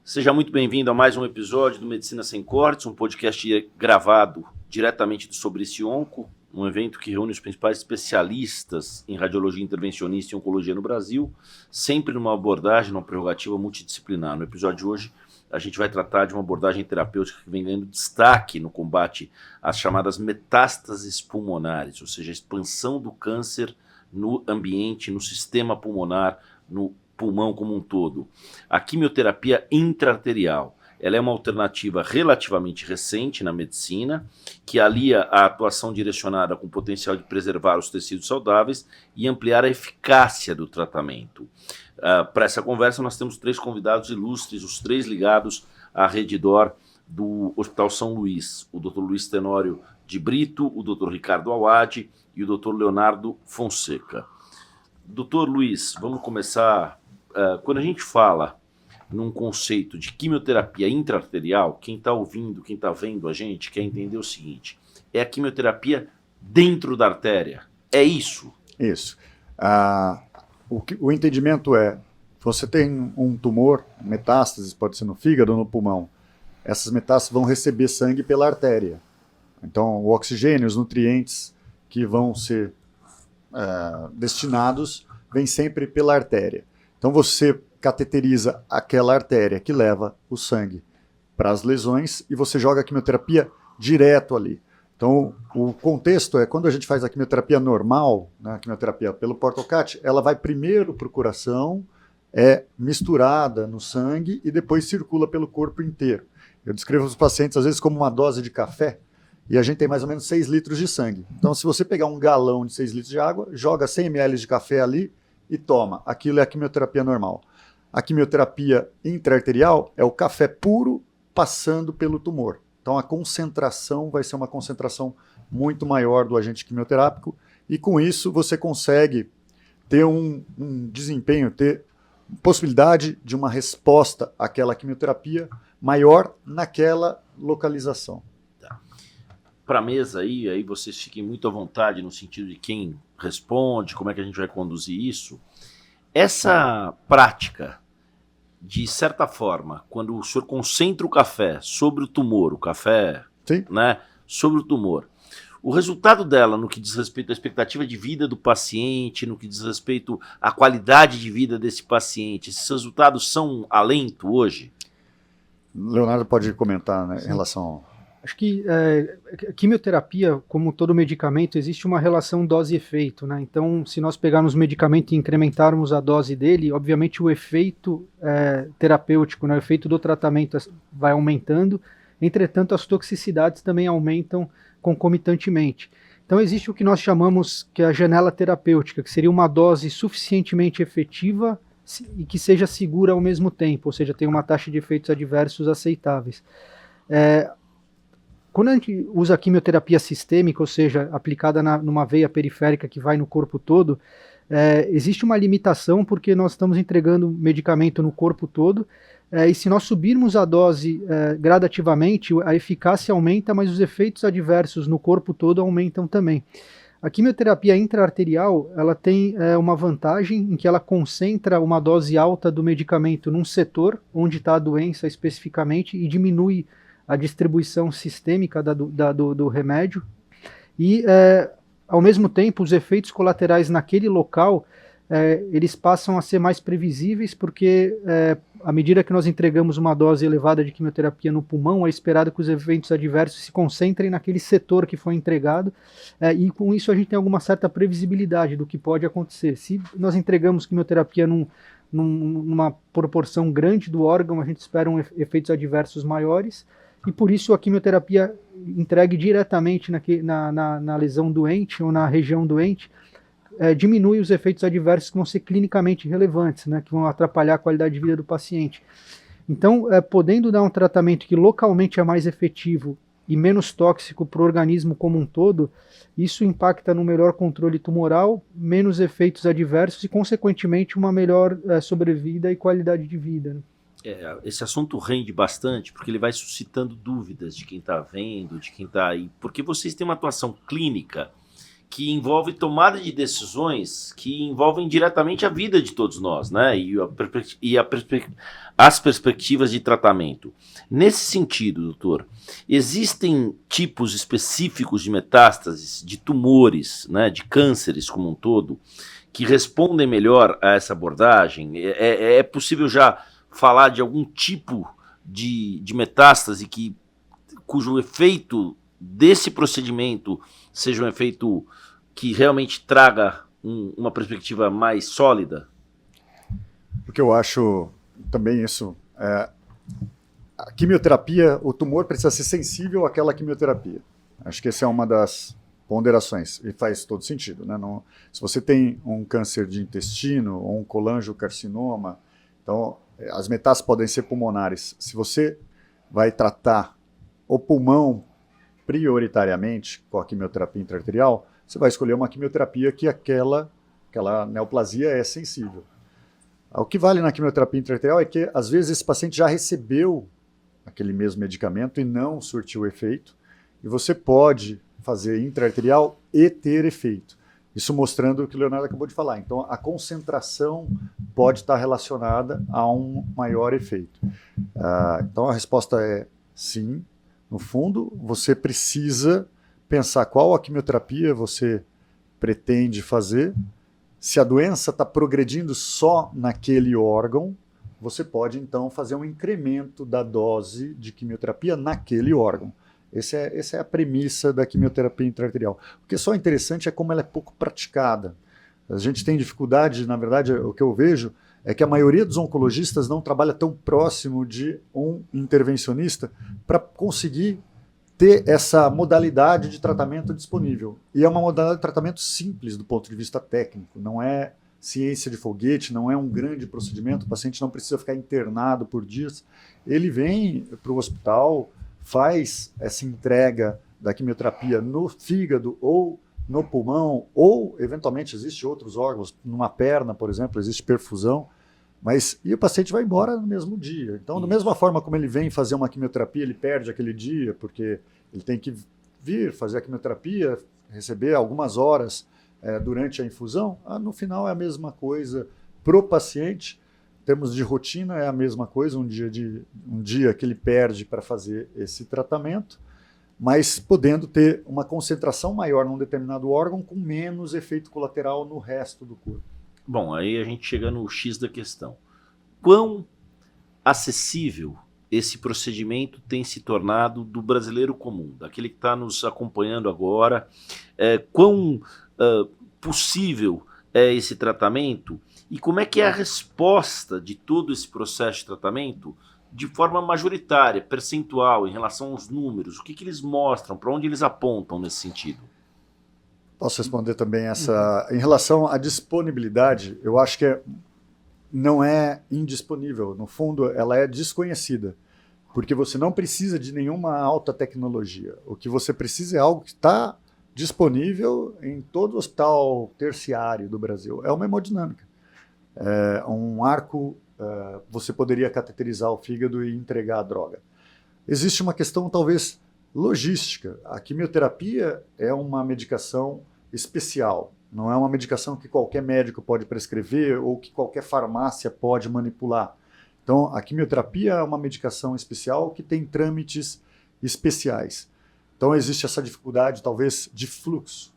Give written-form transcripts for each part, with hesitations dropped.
Seja muito bem-vindo a mais um episódio do Medicina Sem Cortes, um podcast gravado diretamente do Sobre esse Onco, um evento que reúne os principais especialistas em radiologia intervencionista e oncologia no Brasil, sempre numa abordagem, numa prerrogativa multidisciplinar. No episódio de hoje, a gente vai tratar de uma abordagem terapêutica que vem ganhando destaque no combate às chamadas metástases pulmonares, ou seja, a expansão do câncer no ambiente, no sistema pulmonar, no pulmão como um todo. A quimioterapia intra-arterial, ela é uma alternativa relativamente recente na medicina, que alia a atuação direcionada com o potencial de preservar os tecidos saudáveis e ampliar a eficácia do tratamento. Para essa conversa nós temos 3 convidados ilustres, os 3 ligados à rede DOR do Hospital São Luís, o Dr. Luiz Tenório de Brito, o Dr. Ricardo Awad e o Dr. Leonardo Fonseca. Dr. Luiz, vamos começar. Quando a gente fala num conceito de quimioterapia intra-arterial, quem está ouvindo, quem está vendo a gente, quer entender o seguinte: é a quimioterapia dentro da artéria. É isso? Isso. O entendimento é, você tem um tumor, metástases, pode ser no fígado ou no pulmão, essas metástases vão receber sangue pela artéria. Então, o oxigênio, os nutrientes que vão ser destinados, vêm sempre pela artéria. Então você cateteriza aquela artéria que leva o sangue para as lesões e você joga a quimioterapia direto ali. Então o contexto é, quando a gente faz a quimioterapia normal, né, a quimioterapia pelo Portocat, ela vai primeiro para o coração, é misturada no sangue e depois circula pelo corpo inteiro. Eu descrevo os pacientes às vezes como uma dose de café e a gente tem mais ou menos 6 litros de sangue. Então se você pegar um galão de 6 litros de água, joga 100 ml de café ali e toma. Aquilo é a quimioterapia normal. A quimioterapia intra-arterial é o café puro passando pelo tumor. Então a concentração vai ser uma concentração muito maior do agente quimioterápico e com isso você consegue ter um desempenho, ter possibilidade de uma resposta àquela quimioterapia maior naquela localização. Para a mesa aí vocês fiquem muito à vontade no sentido de quem responde, como é que a gente vai conduzir isso. Essa prática, de certa forma, quando o senhor concentra o café sobre o tumor, né, sobre o tumor, o resultado dela no que diz respeito à expectativa de vida do paciente, no que diz respeito à qualidade de vida desse paciente, esses resultados são alento hoje? Leonardo pode comentar, né, em relação... Acho que a quimioterapia, como todo medicamento, existe uma relação dose-efeito, né? Então, se nós pegarmos o medicamento e incrementarmos a dose dele, obviamente o efeito terapêutico, né, o efeito do tratamento vai aumentando, entretanto as toxicidades também aumentam concomitantemente. Então existe o que nós chamamos que é a janela terapêutica, que seria uma dose suficientemente efetiva e que seja segura ao mesmo tempo, ou seja, tem uma taxa de efeitos adversos aceitáveis. Quando a gente usa a quimioterapia sistêmica, ou seja, aplicada numa veia periférica que vai no corpo todo, existe uma limitação porque nós estamos entregando medicamento no corpo todo, e se nós subirmos a dose gradativamente, a eficácia aumenta, mas os efeitos adversos no corpo todo aumentam também. A quimioterapia intra-arterial, ela tem uma vantagem em que ela concentra uma dose alta do medicamento num setor onde está a doença especificamente e diminui a distribuição sistêmica do remédio e, ao mesmo tempo, os efeitos colaterais naquele local, eles passam a ser mais previsíveis porque, à medida que nós entregamos uma dose elevada de quimioterapia no pulmão, é esperado que os eventos adversos se concentrem naquele setor que foi entregado e com isso a gente tem alguma certa previsibilidade do que pode acontecer. Se nós entregamos quimioterapia numa proporção grande do órgão, a gente espera efeitos adversos maiores, e por isso a quimioterapia entregue diretamente na lesão doente ou na região doente diminui os efeitos adversos que vão ser clinicamente relevantes, né, que vão atrapalhar a qualidade de vida do paciente. Então, podendo dar um tratamento que localmente é mais efetivo e menos tóxico para o organismo como um todo, isso impacta no melhor controle tumoral, menos efeitos adversos e, consequentemente, uma melhor sobrevida e qualidade de vida, né? Esse assunto rende bastante porque ele vai suscitando dúvidas de quem está vendo, de quem está aí, porque vocês têm uma atuação clínica que envolve tomada de decisões que envolvem diretamente a vida de todos nós, né? As perspectivas de tratamento. Nesse sentido, doutor, existem tipos específicos de metástases, de tumores, né, de cânceres como um todo, que respondem melhor a essa abordagem? É possível já falar de algum tipo de metástase cujo efeito desse procedimento seja um efeito que realmente traga uma perspectiva mais sólida? O que eu acho também isso, a quimioterapia, o tumor precisa ser sensível àquela quimioterapia. Acho que essa é uma das ponderações, e faz todo sentido, né? Não, se você tem um câncer de intestino ou um colangiocarcinoma, então as metástases podem ser pulmonares. Se você vai tratar o pulmão prioritariamente com a quimioterapia intra-arterial, você vai escolher uma quimioterapia que aquela neoplasia é sensível. O que vale na quimioterapia intra-arterial é que, às vezes, esse paciente já recebeu aquele mesmo medicamento e não surtiu efeito, e você pode fazer intra-arterial e ter efeito. Isso mostrando o que o Leonardo acabou de falar. Então, a concentração pode estar relacionada a um maior efeito. Então, a resposta é sim. No fundo, você precisa pensar qual a quimioterapia você pretende fazer. Se a doença está progredindo só naquele órgão, você pode, então, fazer um incremento da dose de quimioterapia naquele órgão. Essa é a premissa da quimioterapia intra-arterial. O que é só interessante é como ela é pouco praticada. A gente tem dificuldade, na verdade, o que eu vejo é que a maioria dos oncologistas não trabalha tão próximo de um intervencionista para conseguir ter essa modalidade de tratamento disponível. E é uma modalidade de tratamento simples do ponto de vista técnico, não é ciência de foguete, não é um grande procedimento, o paciente não precisa ficar internado por dias. Ele vem para o hospital, faz essa entrega da quimioterapia no fígado ou no pulmão, ou eventualmente existem outros órgãos, numa perna, por exemplo, existe perfusão, e o paciente vai embora no mesmo dia. Então, da mesma forma como ele vem fazer uma quimioterapia, ele perde aquele dia, porque ele tem que vir fazer a quimioterapia, receber algumas horas durante a infusão, no final é a mesma coisa para o paciente. Em termos de rotina, é a mesma coisa, um dia que ele perde para fazer esse tratamento, mas podendo ter uma concentração maior num determinado órgão com menos efeito colateral no resto do corpo. Bom, aí a gente chega no X da questão. Quão acessível esse procedimento tem se tornado do brasileiro comum, daquele que está nos acompanhando agora? Quão possível é esse tratamento? E como é que é a resposta de todo esse processo de tratamento de forma majoritária, percentual, em relação aos números? O que eles mostram? Para onde eles apontam nesse sentido? Posso responder também essa... Em relação à disponibilidade, eu acho que não é indisponível. No fundo, ela é desconhecida, porque você não precisa de nenhuma alta tecnologia. O que você precisa é algo que está disponível em todo hospital terciário do Brasil. É uma hemodinâmica. Um arco, você poderia cateterizar o fígado e entregar a droga. Existe uma questão, talvez, logística. A quimioterapia é uma medicação especial. Não é uma medicação que qualquer médico pode prescrever ou que qualquer farmácia pode manipular. Então, a quimioterapia é uma medicação especial que tem trâmites especiais. Então, existe essa dificuldade, talvez, de fluxo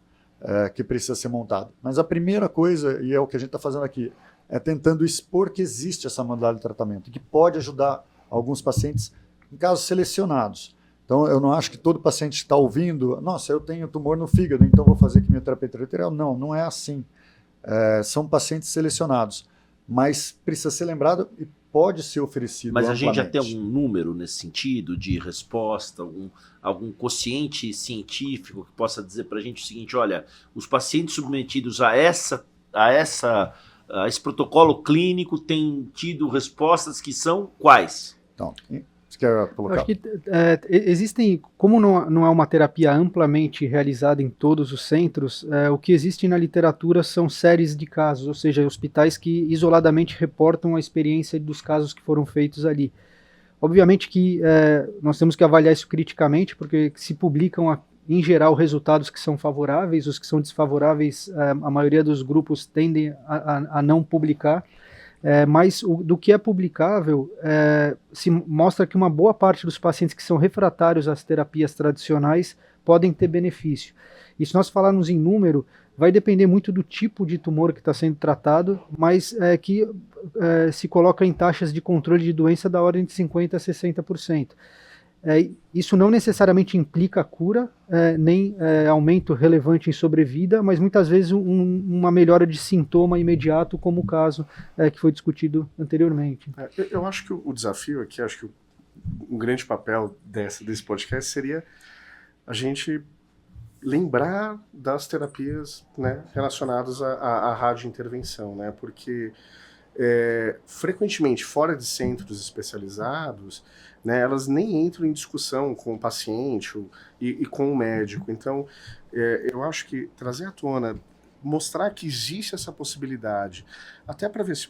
que precisa ser montado. Mas a primeira coisa, e é o que a gente está fazendo aqui, é tentando expor que existe essa modalidade de tratamento, que pode ajudar alguns pacientes em casos selecionados. Então, eu não acho que todo paciente está ouvindo, nossa, eu tenho tumor no fígado, então vou fazer quimioterapia intra-arterial. Não, não é assim. São pacientes selecionados, mas precisa ser lembrado e pode ser oferecido Mas a amplamente. gente já tem algum número nesse sentido de resposta, algum quociente científico que possa dizer para a gente o seguinte: olha, os pacientes submetidos a esse protocolo clínico têm tido respostas que são quais? Então, você quer colocar? Eu acho que existem, como não é uma terapia amplamente realizada em todos os centros, o que existe na literatura são séries de casos, ou seja, hospitais que isoladamente reportam a experiência dos casos que foram feitos ali. Obviamente que nós temos que avaliar isso criticamente, porque se publicam em geral, resultados que são favoráveis, os que são desfavoráveis, a maioria dos grupos tendem a não publicar. Mas do que é publicável, se mostra que uma boa parte dos pacientes que são refratários às terapias tradicionais podem ter benefício. E se nós falarmos em número, vai depender muito do tipo de tumor que está sendo tratado, mas que se coloca em taxas de controle de doença da ordem de 50% a 60%. Isso não necessariamente implica cura, nem aumento relevante em sobrevida, mas muitas vezes uma melhora de sintoma imediato, como o caso que foi discutido anteriormente. Eu acho que o desafio aqui, acho que um grande papel desse podcast seria a gente lembrar das terapias, né, relacionadas à radiointervenção, né, porque frequentemente fora de centros especializados, né, elas nem entram em discussão com o paciente e com o médico. Então, eu acho que trazer à tona, mostrar que existe essa possibilidade, até para ver se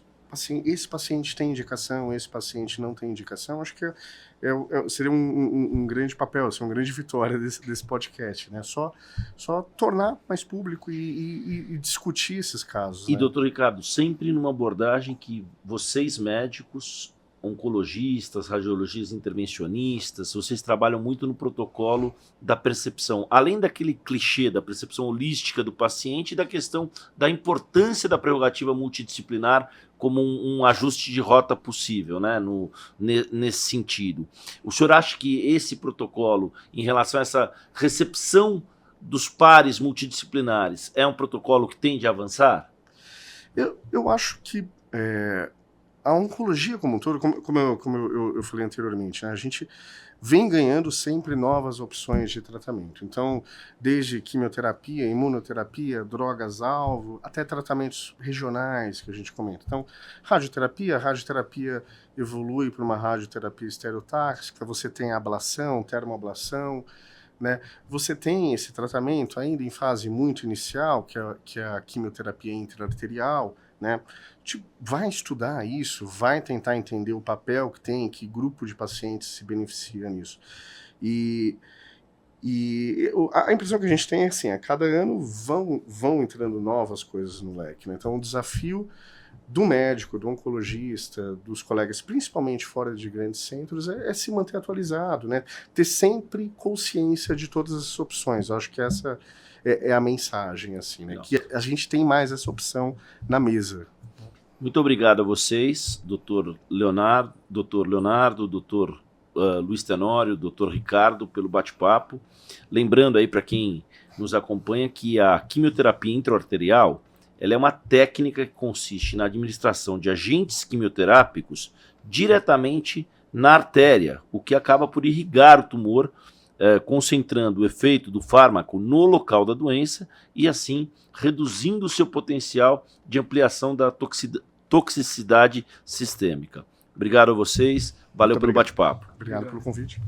esse paciente tem indicação, esse paciente não tem indicação, acho que seria um grande papel, uma grande vitória desse podcast, né? Só tornar mais público e discutir esses casos. E, né? doutor Ricardo, sempre numa abordagem que vocês médicos, oncologistas, radiologistas intervencionistas, vocês trabalham muito no protocolo da percepção, além daquele clichê da percepção holística do paciente e da questão da importância da prerrogativa multidisciplinar como um ajuste de rota possível, né, nesse sentido. O senhor acha que esse protocolo, em relação a essa recepção dos pares multidisciplinares, é um protocolo que tende a avançar? Eu acho que a oncologia como um todo, como eu falei anteriormente, né, a gente vem ganhando sempre novas opções de tratamento. Então, desde quimioterapia, imunoterapia, drogas-alvo, até tratamentos regionais que a gente comenta. Então, a radioterapia evolui para uma radioterapia estereotáxica, você tem a ablação, termoablação, né? Você tem esse tratamento ainda em fase muito inicial, que é a quimioterapia intraarterial, né? A gente vai estudar isso, vai tentar entender o papel que tem, que grupo de pacientes se beneficia nisso. E a impressão que a gente tem é assim, a cada ano vão entrando novas coisas no leque, né? Então o desafio do médico, do oncologista, dos colegas, principalmente fora de grandes centros, é se manter atualizado, né? Ter sempre consciência de todas as opções. Eu acho que essa é a mensagem, assim, né? Que a gente tem mais essa opção na mesa. Muito obrigado a vocês, doutor Leonardo, doutor Luiz Tenório, doutor Ricardo, pelo bate-papo. Lembrando aí para quem nos acompanha que a quimioterapia intra-arterial ela é uma técnica que consiste na administração de agentes quimioterápicos diretamente na artéria, o que acaba por irrigar o tumor, concentrando o efeito do fármaco no local da doença e assim reduzindo o seu potencial de ampliação da toxicidade sistêmica. Obrigado a vocês, valeu pelo bate-papo. Obrigado pelo convite.